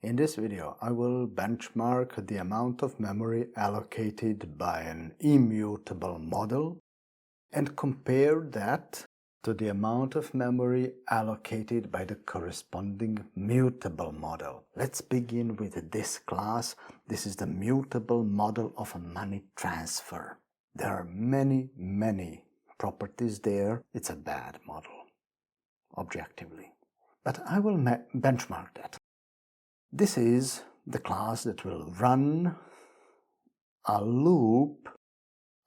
In this video, I will benchmark the amount of memory allocated by an immutable model and compare that to the amount of memory allocated by the corresponding mutable model. Let's begin with this class. This is the mutable model of a money transfer. There are many properties there. It's a bad model, objectively. But I will benchmark that. This is the class that will run a loop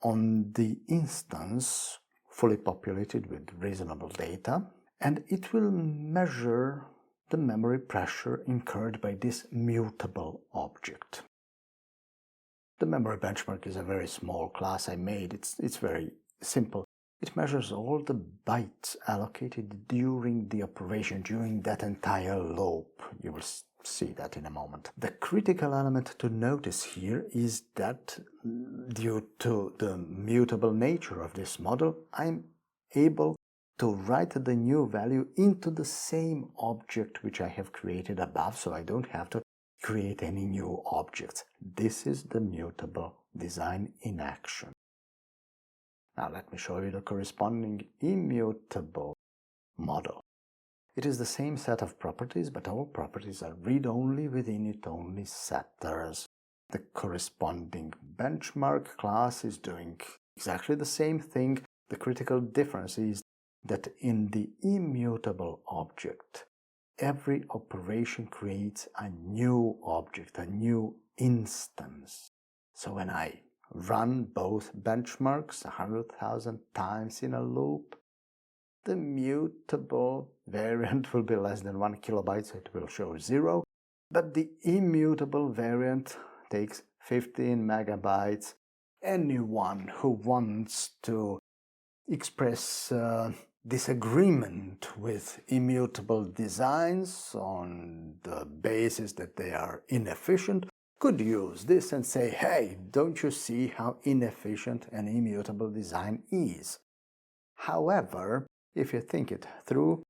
on the instance fully populated with reasonable data, and it will measure the memory pressure incurred by this mutable object. The memory benchmark is a very small class I made. It's very simple. It measures all the bytes allocated during the operation, during that entire loop. You will see that in a moment. The critical element to notice here is that due to the mutable nature of this model, I'm able to write the new value into the same object which I have created above, so I don't have to create any new objects. This is the mutable design in action. Now let me show you the corresponding immutable model. It is the same set of properties, but all properties are read-only with init-only setters. The corresponding benchmark class is doing exactly the same thing. The critical difference is that in the immutable object, every operation creates a new object, a new instance. So when I run both benchmarks 100,000 times in a loop, the mutable variant will be less than 1 kilobyte, so it will show 0. But the immutable variant takes 15 megabytes. Anyone who wants to express disagreement with immutable designs on the basis that they are inefficient could use this and say, hey, don't you see how inefficient an immutable design is? However, if you think it through,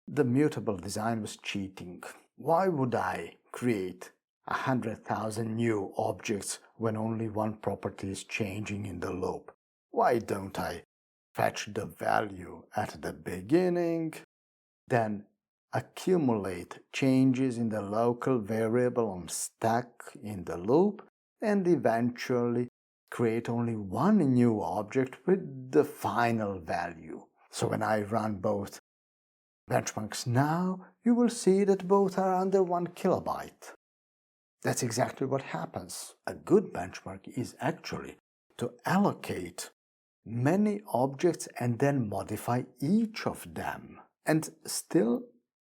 the mutable design was cheating. Why would I create 100,000 new objects when only one property is changing in the loop? Why don't I fetch the value at the beginning, then accumulate changes in the local variable on stack in the loop, and eventually create only one new object with the final value? So when I run both benchmarks now, you will see that both are under 1 kilobyte. That's exactly what happens. A good benchmark is actually to allocate many objects and then modify each of them. And still,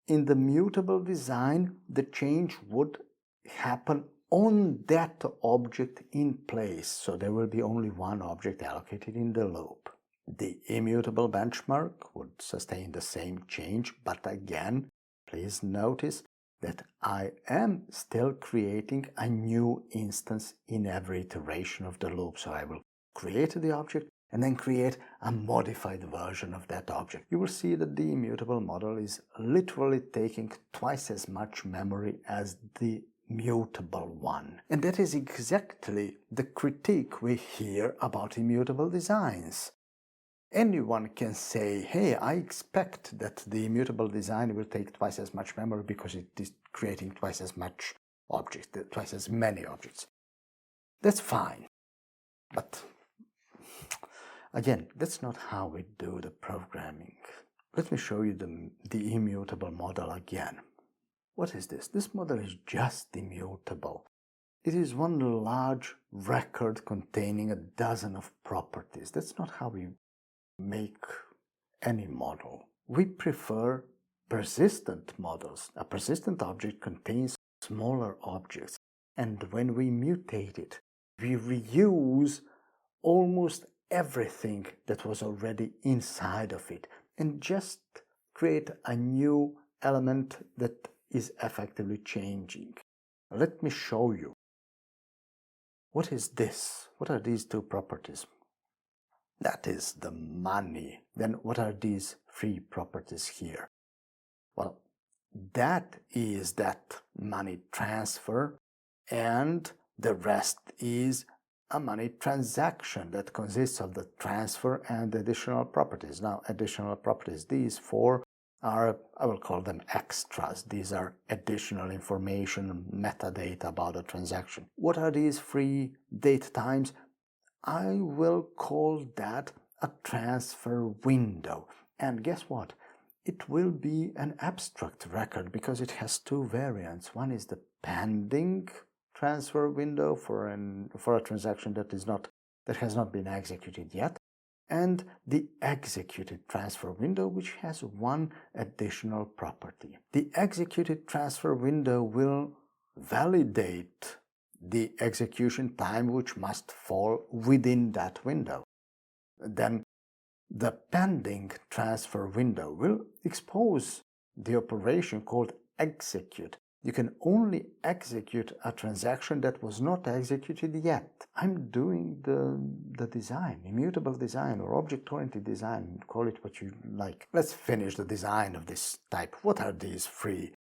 in the mutable design, the change would happen on that object in place. So there will be only one object allocated in the loop. The immutable benchmark would sustain the same change, but again, please notice that I am still creating a new instance in every iteration of the loop. So I will create the object and then create a modified version of that object. You will see that the immutable model is literally taking twice as much memory as the mutable one. And that is exactly the critique we hear about immutable designs. Anyone can say, hey, I expect that the immutable design will take twice as much memory because it is creating twice as much objects, twice as many objects. That's fine. But again, that's not how we do the programming. Let me show you the immutable model again. What is this? This model is just immutable. It is one large record containing a dozen of properties. That's not how we make any model. We prefer persistent models. A persistent object contains smaller objects, and when we mutate it, we reuse almost everything that was already inside of it and just create a new element that is effectively changing. Let me show you. What is this? What are these two properties? That is the money. Then what are these three properties here? Well, that is that money transfer, and the rest is a money transaction that consists of the transfer and additional properties. Now, additional properties, these four are, I will call them extras. These are additional information, metadata about a transaction. What are these free date times? I will call that a transfer window. And guess what? It will be an abstract record because it has two variants. One is the pending transfer window for a transaction that has not been executed yet, and the executed transfer window, which has one additional property. The executed transfer window will validate the execution time, which must fall within that window. Then the pending transfer window will expose the operation called execute. You can only execute a transaction that was not executed yet. I'm doing the design, immutable design or object-oriented design, call it what you like. Let's finish the design of this type. What are these free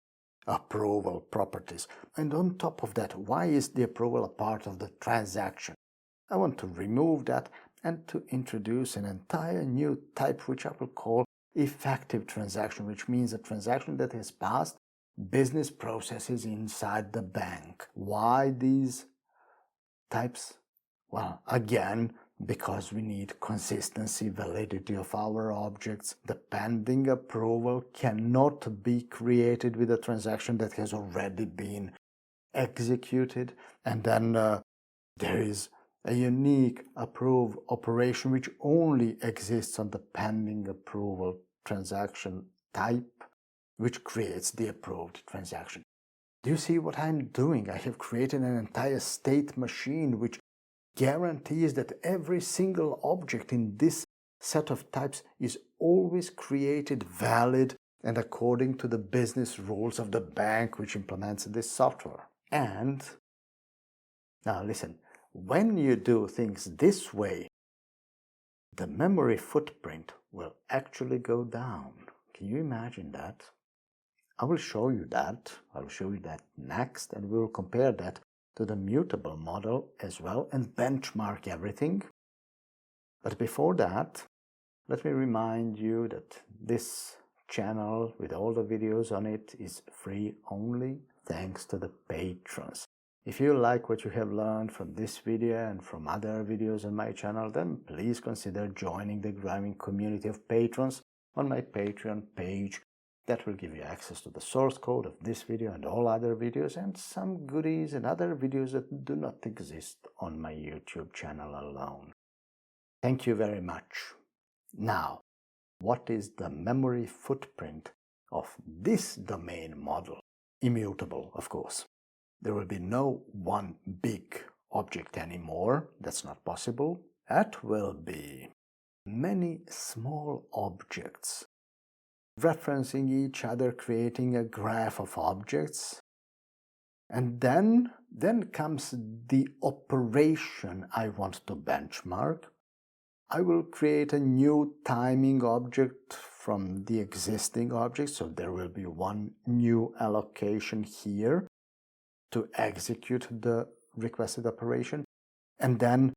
approval properties? And on top of that, why is the approval a part of the transaction? I want to remove that and to introduce an entire new type, which I will call effective transaction, which means a transaction that has passed business processes inside the bank. Why these types? Well, again, because we need consistency, validity of our objects. The pending approval cannot be created with a transaction that has already been executed. And then there is a unique approve operation which only exists on the pending approval transaction type, which creates the approved transaction. Do you see what I'm doing? I have created an entire state machine which guarantees that every single object in this set of types is always created valid and according to the business rules of the bank which implements this software. And now listen, when you do things this way, the memory footprint will actually go down. Can you imagine that? I will show you that. I will show you that next, and we will compare that to the mutable model as well and benchmark everything. But before that, let me remind you that this channel with all the videos on it is free only thanks to the patrons. If you like what you have learned from this video and from other videos on my channel, then please consider joining the growing community of patrons on my Patreon page. That will give you access to the source code of this video and all other videos and some goodies and other videos that do not exist on my YouTube channel alone. Thank you very much. Now, what is the memory footprint of this domain model? Immutable, of course. There will be no one big object anymore. That's not possible. That will be many small objects referencing each other, creating a graph of objects. And then comes the operation I want to benchmark. I will create a new timing object from the existing object, so there will be one new allocation here to execute the requested operation, and then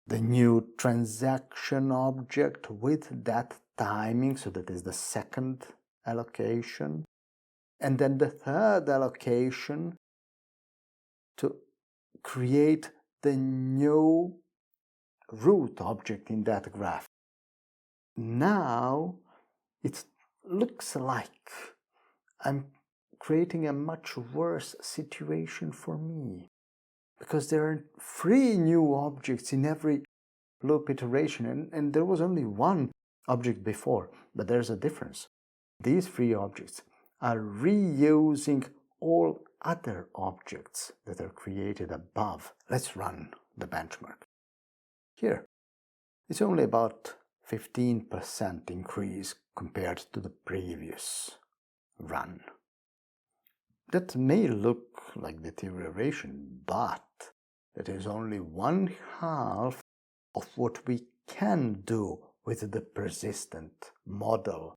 the new transaction object with that timing, so that is the second allocation, and then the third allocation to create the new root object in that graph. Now it looks like I'm creating a much worse situation for me, because there are 3 new objects in every loop iteration, and there was only one object before, but there's a difference. These 3 objects are reusing all other objects that are created above. Let's run the benchmark. Here, it's only about 15% increase compared to the previous run. That may look like deterioration, but that is only 1/2 of what we can do with the persistent model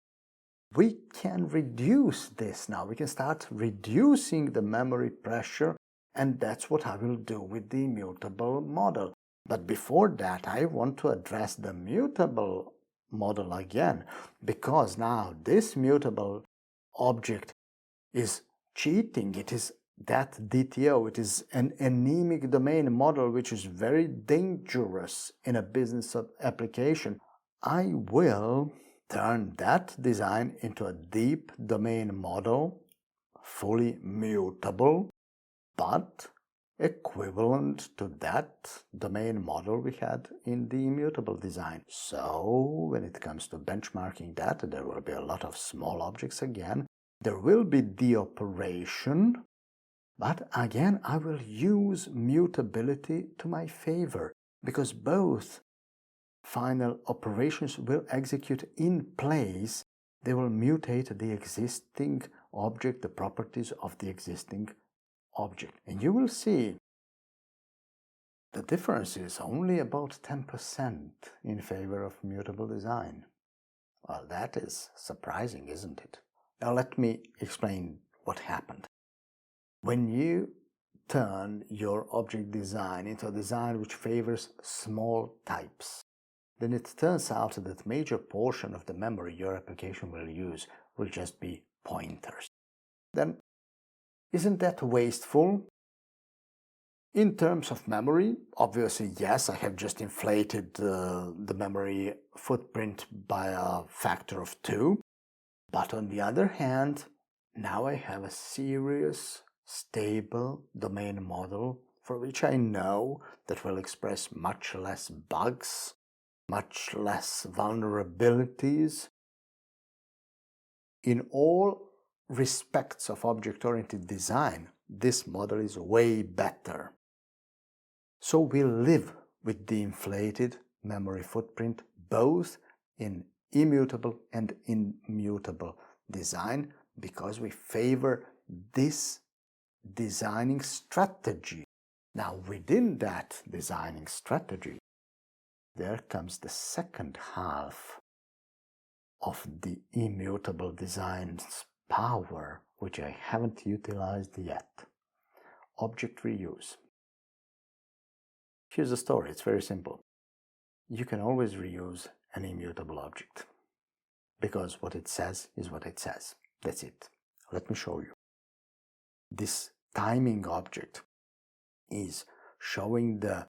we can reduce this now. We can start reducing the memory pressure, and that's what I will do with the immutable model. But before that, I want to address the mutable model again, because now this mutable object is cheating. It is that DTO. It is an anemic domain model, which is very dangerous in a business application. I will turn that design into a deep domain model, fully mutable, but equivalent to that domain model we had in the immutable design. So when it comes to benchmarking that, there will be a lot of small objects again. There will be the operation, but again I will use mutability to my favor, because both final operations will execute in place. They will mutate the existing object, the properties of the existing object. And you will see the difference is only about 10% in favor of mutable design. Well, that is surprising, isn't it? Now let me explain what happened. When you turn your object design into a design which favors small types, then it turns out that major portion of the memory your application will use will just be pointers. Then, isn't that wasteful? In terms of memory, obviously, yes, I have just inflated the memory footprint by a factor of 2. But on the other hand, now I have a serious, stable domain model for which I know that will express much less bugs, much less vulnerabilities. In all respects of object-oriented design, this model is way better. So we live with the inflated memory footprint both in immutable and immutable design, because we favor this designing strategy. Now, within that designing strategy, there comes the second half of the immutable design's power, which I haven't utilized yet. Object reuse. Here's the story. It's very simple. You can always reuse an immutable object, because what it says is what it says. That's it. Let me show you. This timing object is showing the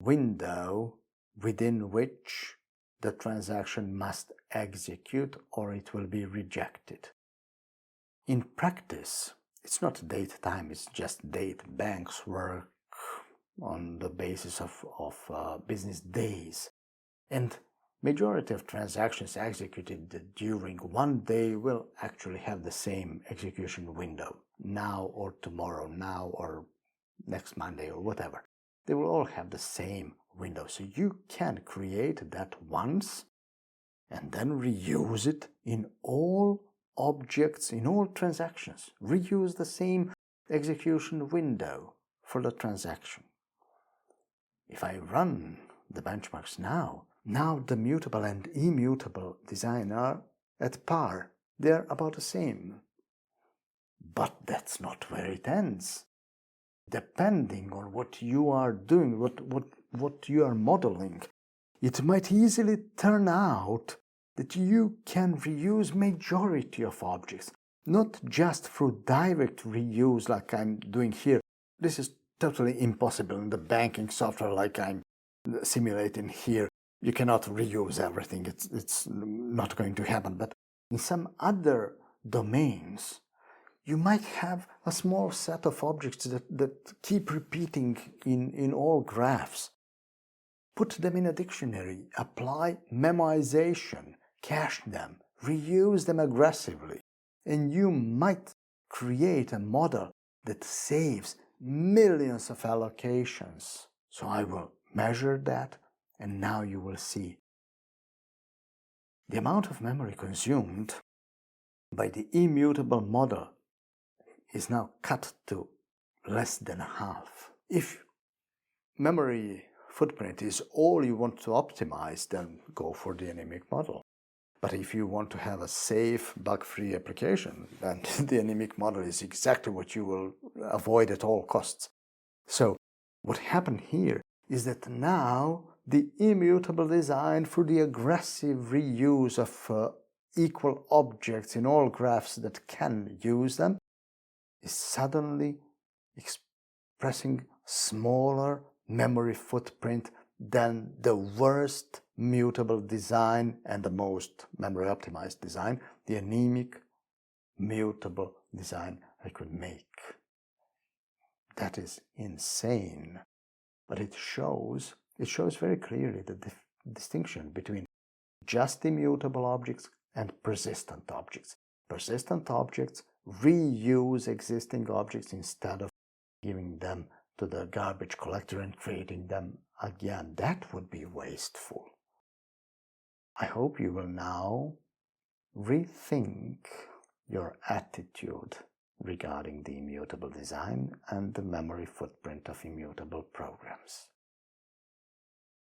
window within which the transaction must execute or it will be rejected. In practice, it's not date time, it's just date. Banks work on the basis of business days. And majority of transactions executed during one day will actually have the same execution window, now or tomorrow, now or next Monday or whatever. They will all have the same window. So you can create that once and then reuse it in all objects, in all transactions. Reuse the same execution window for the transaction. If I run the benchmarks now the mutable and immutable design are at par. They're about the same. But that's not where it ends. Depending on what you are doing, what you are modeling, it might easily turn out that you can reuse majority of objects, not just through direct reuse like I'm doing here. This is totally impossible in the banking software like I'm simulating here. You cannot reuse everything. It's not going to happen. But in some other domains, you might have a small set of objects that keep repeating in all graphs. Put them in a dictionary, apply memoization, cache them, reuse them aggressively, and you might create a model that saves millions of allocations. So I will measure that, and now you will see. The amount of memory consumed by the immutable model is now cut to less than half. If memory footprint is all you want to optimize, then go for the anemic model. But if you want to have a safe, bug-free application, then the anemic model is exactly what you will avoid at all costs. So what happened here is that now the immutable design, through the aggressive reuse of equal objects in all graphs that can use them, is suddenly expressing smaller memory footprint than the worst mutable design and the most memory optimized design, the anemic mutable design I could make. That is insane. But it shows very clearly the distinction between just immutable objects and persistent objects. Persistent objects reuse existing objects instead of giving them to the garbage collector and creating them again. That would be wasteful. I hope you will now rethink your attitude regarding the immutable design and the memory footprint of immutable programs.